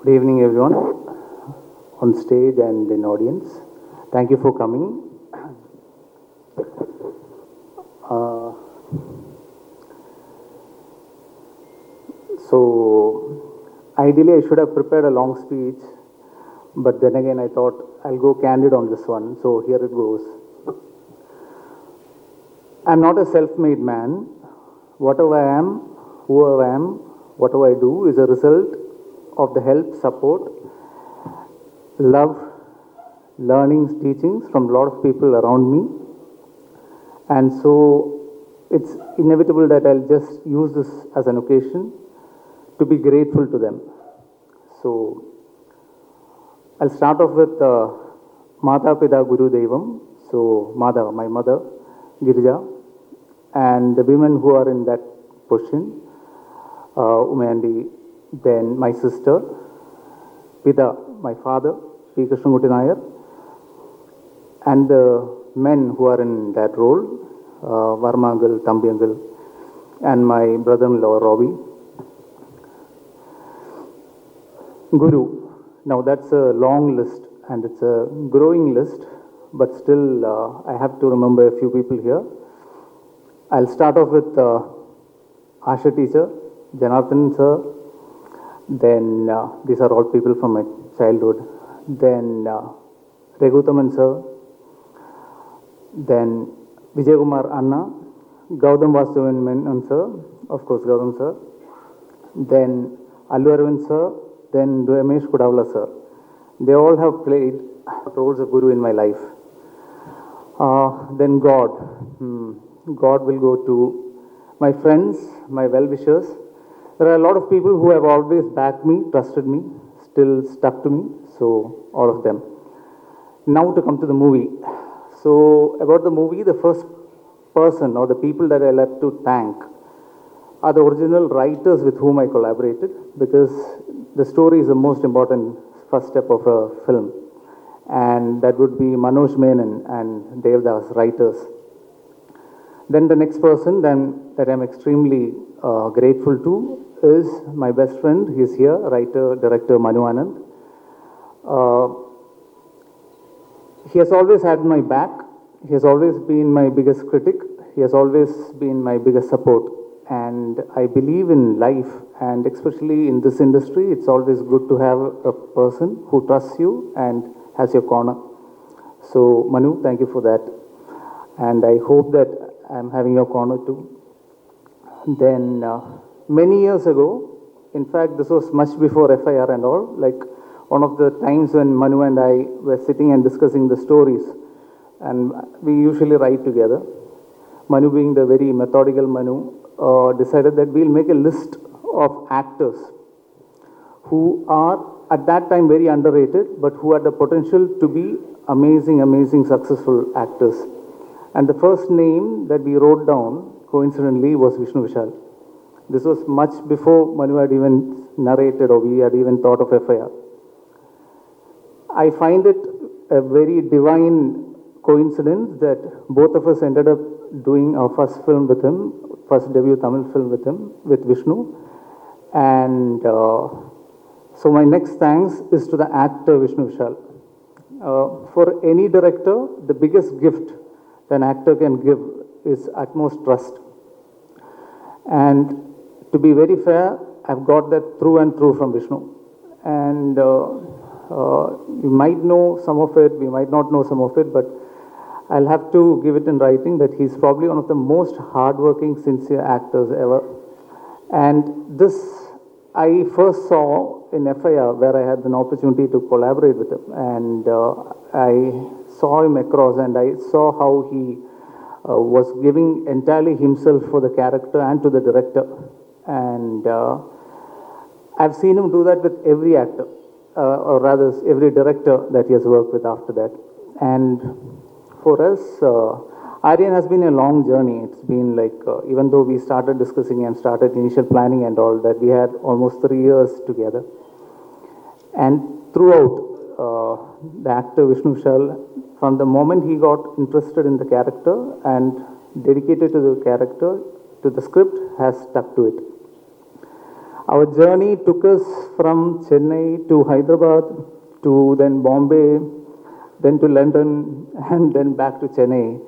Good evening, everyone, on stage and in audience. Thank you for coming. Uh, so, ideally, I should have prepared a long speech, but then again, I thought I'll go candid on this one. So, here it goes. I'm not a self-made man. Whatever I am, whoever I am, whatever I do is a result of the help, support, love, learnings, teachings from a lot of people around me. And so it's inevitable that I'll just use this as an occasion to be grateful to them. So I'll start off with Mata Pita Guru Devam. So Mata, my mother, Girija, and the women who are in that position, Umayandi, then my sister, Pita, my father, P. Krishnamurti Nair, and the men who are in that role, Varma uncle, Thambi uncle, and my brother-in-law, Robbie. Guru. Now that's a long list and it's a growing list, but still I have to remember a few people here. I'll start off with Asha teacher, Janardhan sir, then these are all people from my childhood, then Regutaman sir, then Vijay Kumar Anna, Gautam Vasudevan Menon sir, of course Gautam sir, then Allu Arvind sir, then Ramesh Kudavla sir. They all have played roles of Guru in my life. Then God. God will go to my friends, my well-wishers. There are a lot of people who have always backed me, trusted me, still stuck to me, so all of them. Now to come to the movie. So about the movie, the first person or the people that I love to thank are the original writers with whom I collaborated, because the story is the most important first step of a film, and that would be Manoj Menon and Devdas, writers. Then the next person that I'm extremely grateful to is my best friend. He's here, writer, director Manu Anand. He has always had my back. He has always been my biggest critic. He has always been my biggest support. And I believe in life, and especially in this industry, it's always good to have a person who trusts you and has your corner. So Manu, thank you for that. And I hope that I'm having your corner too. Then many years ago, in fact this was much before FIR and all, like one of the times when Manu and I were sitting and discussing the stories, and we usually write together. Manu, being the very methodical Manu, decided that we'll make a list of actors who are at that time very underrated, but who had the potential to be amazing successful actors. And the first name that we wrote down, coincidentally, was Vishnu Vishal. This was much before Manu had even narrated or we had even thought of FIR. I find it a very divine coincidence that both of us ended up doing our first film with him, first debut Tamil film with him, with Vishnu. And so my next thanks is to the actor Vishnu Vishal. For any director, the biggest gift an actor can give is utmost trust. And to be very fair, I've got that through and through from Vishnu. And you might know some of it, we might not know some of it, but I'll have to give it in writing that he's probably one of the most hardworking, sincere actors ever. And this I first saw in FIR, where I had an opportunity to collaborate with him. And I saw him across, and I saw how he was giving entirely himself for the character and to the director. And I've seen him do that with every actor, or rather every director that he has worked with after that. And for us, Aaryan has been a long journey. It's been like, even though we started discussing and started initial planning and all that, we had almost 3 years together. And throughout, the actor Vishnu Vishal, from the moment he got interested in the character and dedicated to the character, to the script, has stuck to it. Our journey took us from Chennai to Hyderabad, to then Bombay, then to London, and then back to Chennai.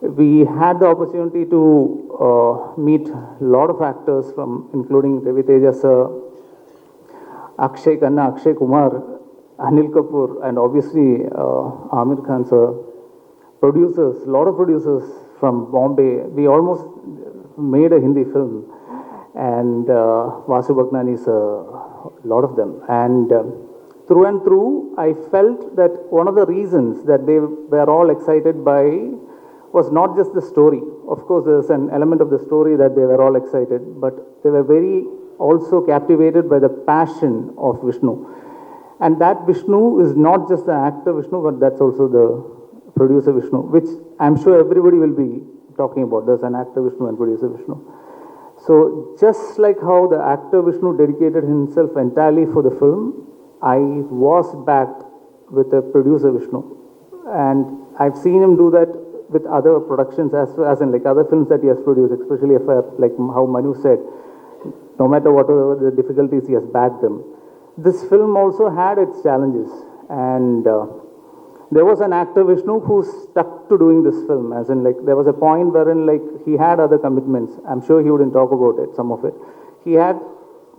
We had the opportunity to meet a lot of actors from, including Ravi Teja sir, Akshay Khanna, Akshay Kumar, Anil Kapoor, and obviously Amir Khan sir. Producers, a lot of producers from Bombay. We almost made a Hindi film, and Vasu Bhagnani sir, a lot of them. And through and through, I felt that one of the reasons that they were all excited by was not just the story. Of course, there's an element of the story that they were all excited, but they were very also captivated by the passion of Vishnu. And that Vishnu is not just the actor Vishnu, but that's also the producer Vishnu, which I'm sure everybody will be talking about. There's an actor Vishnu and producer Vishnu. So just like how the actor Vishnu dedicated himself entirely for the film, I was backed with the producer Vishnu. And I've seen him do that with other productions as in like other films that he has produced, especially if like how Manu said, no matter what the difficulties, he has backed them. This film also had its challenges, and there was an actor Vishnu who stuck to doing this film, as in like there was a point wherein like he had other commitments. I'm sure he wouldn't talk about it, some of it. He had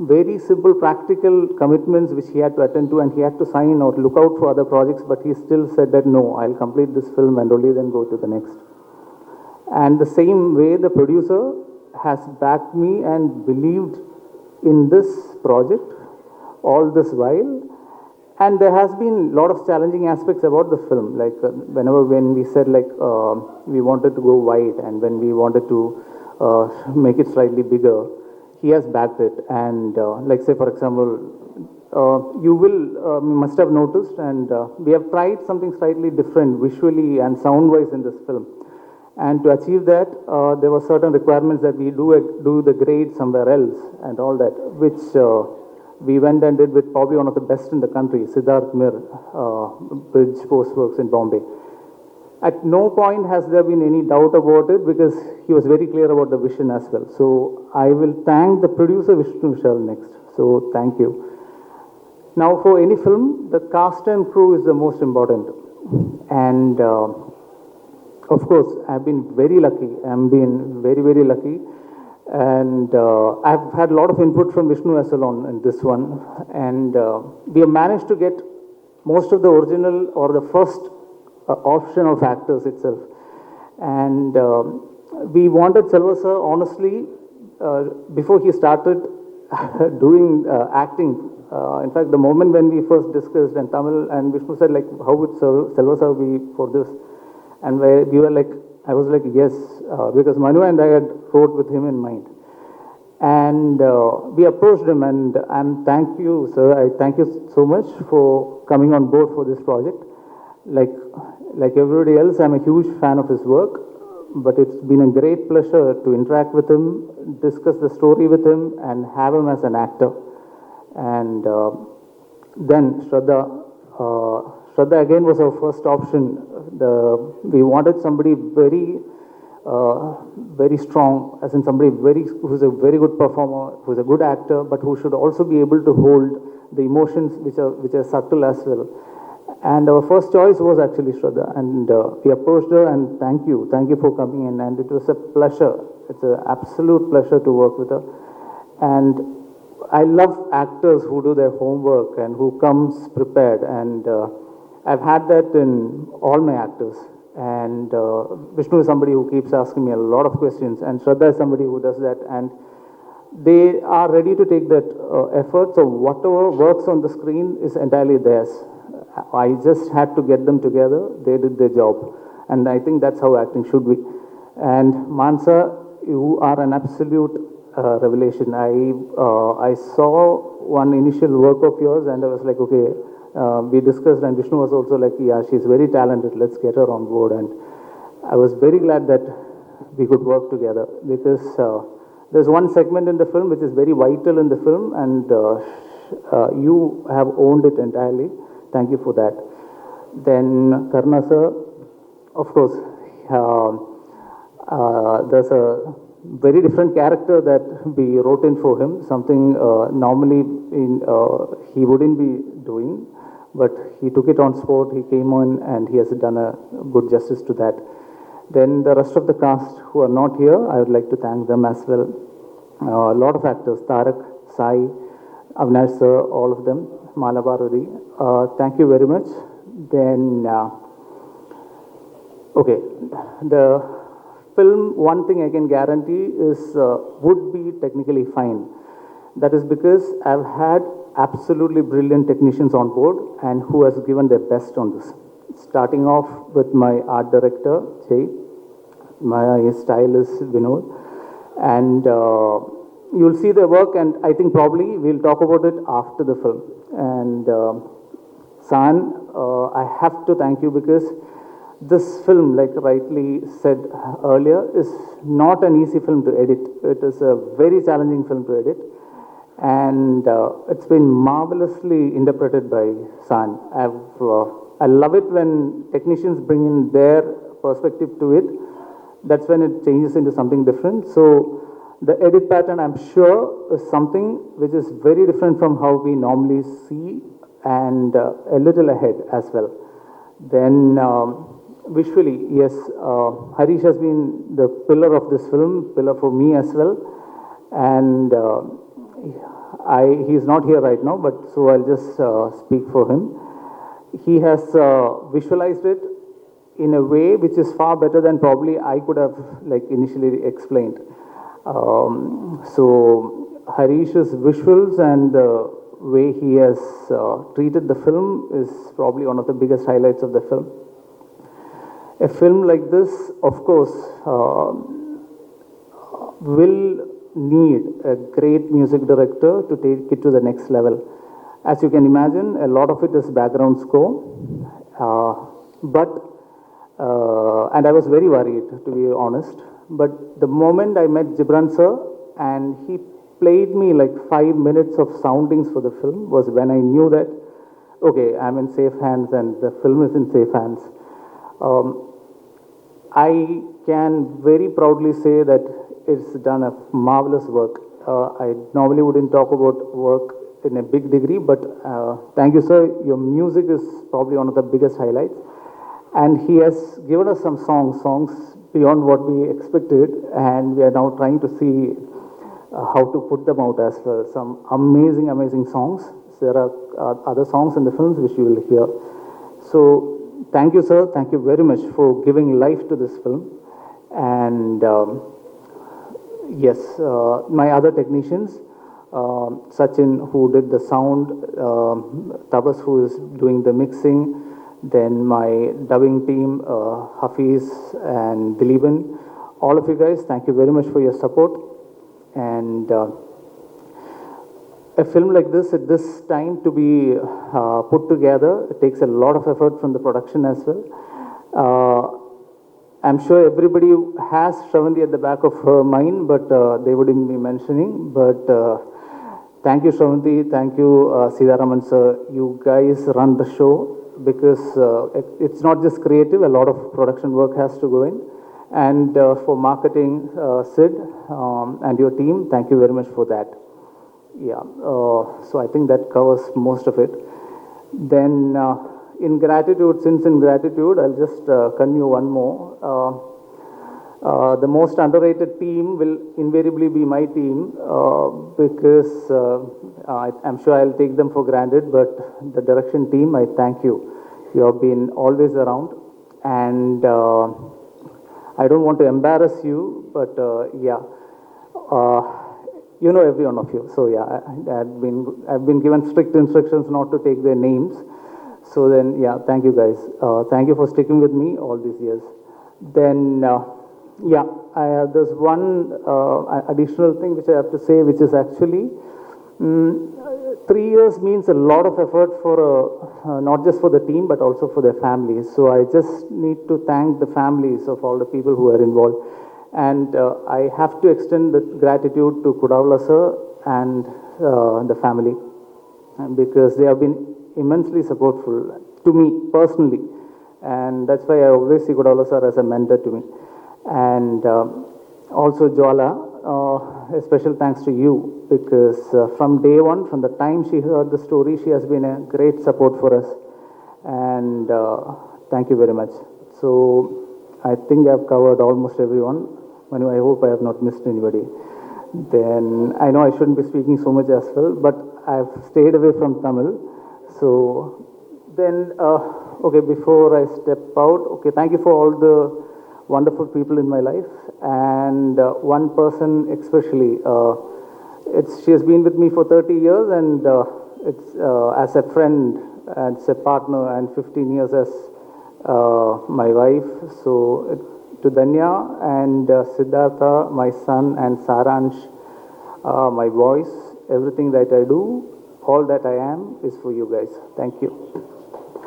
very simple practical commitments which he had to attend to, and he had to sign or look out for other projects, but he still said that no, I'll complete this film and only then go to the next. And the same way the producer has backed me and believed in this project all this while. And there has been a lot of challenging aspects about the film, like when we said like we wanted to go wide, and when we wanted to make it slightly bigger, he has backed it. And like say for example, you must have noticed, and we have tried something slightly different visually and sound-wise in this film. And to achieve that, there were certain requirements that we do the grade somewhere else and all that, which we went and did with probably one of the best in the country, Siddharth Mir, Bridge Post Works in Bombay. At no point has there been any doubt about it, because he was very clear about the vision as well. So I will thank the producer Vishnu Vishal next. So thank you. Now for any film, the cast and crew is the most important. And of course, I've been very lucky. I've been very, very lucky. And I've had a lot of input from Vishnu as well in this one. And we have managed to get most of the original or the first option of actors itself. And we wanted Selva sir, honestly, before he started doing acting. In fact, the moment when we first discussed, and Tamil and Vishnu said, like, how would Selva sir be for this? And we were like, I was like, yes, because Manu and I had wrote with him in mind. And we approached him, and thank you, sir. I thank you so much for coming on board for this project. Like everybody else, I'm a huge fan of his work, but it's been a great pleasure to interact with him, discuss the story with him, and have him as an actor. And then Shraddha again was our first option. We wanted somebody very, very strong, as in somebody who's a very good performer, who's a good actor, but who should also be able to hold the emotions which are subtle as well. And our first choice was actually Shraddha, and we approached her, and thank you for coming in, and it was a pleasure. It's an absolute pleasure to work with her. And I love actors who do their homework and who comes prepared, and I've had that in all my actors. And Vishnu is somebody who keeps asking me a lot of questions, and Shraddha is somebody who does that, and they are ready to take that effort. So whatever works on the screen is entirely theirs. I just had to get them together. They did their job, and I think that's how acting should be. And Mansa, you are an absolute revelation. I saw one initial work of yours, and I was like, okay, we discussed, and Vishnu was also like, yeah, she's very talented, let's get her on board. And I was very glad that we could work together, because there's one segment in the film which is very vital in the film, and you have owned it entirely. Thank you for that. Then Karna sir, of course, there's a very different character that we wrote in for him, something normally he wouldn't be doing, but he took it on sport, he came on and he has done a good justice to that. Then the rest of the cast who are not here, I would like to thank them as well. A lot of actors, Tarak, Sai, Avinash sir, all of them, Malabarudi. Thank you very much. Then, okay, the film, one thing I can guarantee is would be technically fine. That is because I've had absolutely brilliant technicians on board and who has given their best on this. Starting off with my art director, Jay, my stylist, Vinod, and you'll see the work, and I think probably we'll talk about it after the film. And San, I have to thank you because this film, like rightly said earlier, is not an easy film to edit. It is a very challenging film to edit, and it's been marvelously interpreted by San. I love it when technicians bring in their perspective to it. That's when it changes into something different. So the edit pattern, I'm sure, is something which is very different from how we normally see, and a little ahead as well. Then visually, yes, Harish has been the pillar of this film, pillar for me as well. And he's not here right now, but so I'll just speak for him. He has visualized it in a way which is far better than probably I could have like initially explained. So Harish's visuals and the way he has treated the film is probably one of the biggest highlights of the film. A film like this, of course, will need a great music director to take it to the next level. As you can imagine, a lot of it is background score, and I was very worried, to be honest. But the moment I met Gibran sir and he played me like 5 minutes of soundings for the film was when I knew that, okay, I'm in safe hands and the film is in safe hands. I can very proudly say that it's done a marvelous work. I normally wouldn't talk about work in a big degree, but thank you, sir. Your music is probably one of the biggest highlights. And he has given us some songs beyond what we expected, and we are now trying to see how to put them out as well. Some amazing, amazing songs. There are other songs in the films which you will hear. So thank you, sir. Thank you very much for giving life to this film. And yes, my other technicians, Sachin, who did the sound, Tabas, who is doing the mixing, then my dubbing team, Hafiz and Dileepan, all of you guys, thank you very much for your support. And a film like this at this time to be put together, it takes a lot of effort from the production as well. I'm sure everybody has Shravanti at the back of her mind, but they wouldn't be mentioning. But thank you, Shravanti. Thank you, Sidaraman sir. You guys run the show because it's not just creative. A lot of production work has to go in. And for marketing, Sid and your team, thank you very much for that. Yeah. So I think that covers most of it. Then in gratitude, since in gratitude, I'll just continue one more. The most underrated team will invariably be my team because I'm sure I'll take them for granted, but the direction team, I thank you. You have been always around, and I don't want to embarrass you, but yeah, you know every one of you. So yeah, I've been given strict instructions not to take their names. So then, yeah, thank you guys. Thank you for sticking with me all these years. Then, yeah, there's one additional thing which I have to say, which is actually 3 years means a lot of effort for not just for the team but also for their families. So I just need to thank the families of all the people who are involved, and I have to extend the gratitude to Kudavla sir and the family, because they have been immensely supportful to me personally, and that's why I always see Kudavla sir as a mentor to me. And Also, Jwala, a special thanks to you because from day one, from the time she heard the story, she has been a great support for us. And thank you very much. So, I think I've covered almost everyone. Manu, I hope I have not missed anybody. Then, I know I shouldn't be speaking so much as well, but I've stayed away from Tamil. So, then, okay, before I step out, okay, thank you for all the wonderful people in my life, and one person especially. She has been with me for 30 years, and it's as a friend, as a partner, and 15 years as my wife. So to Danya and Siddhartha, my son, and Saransh, my voice, everything that I do, all that I am is for you guys. Thank you.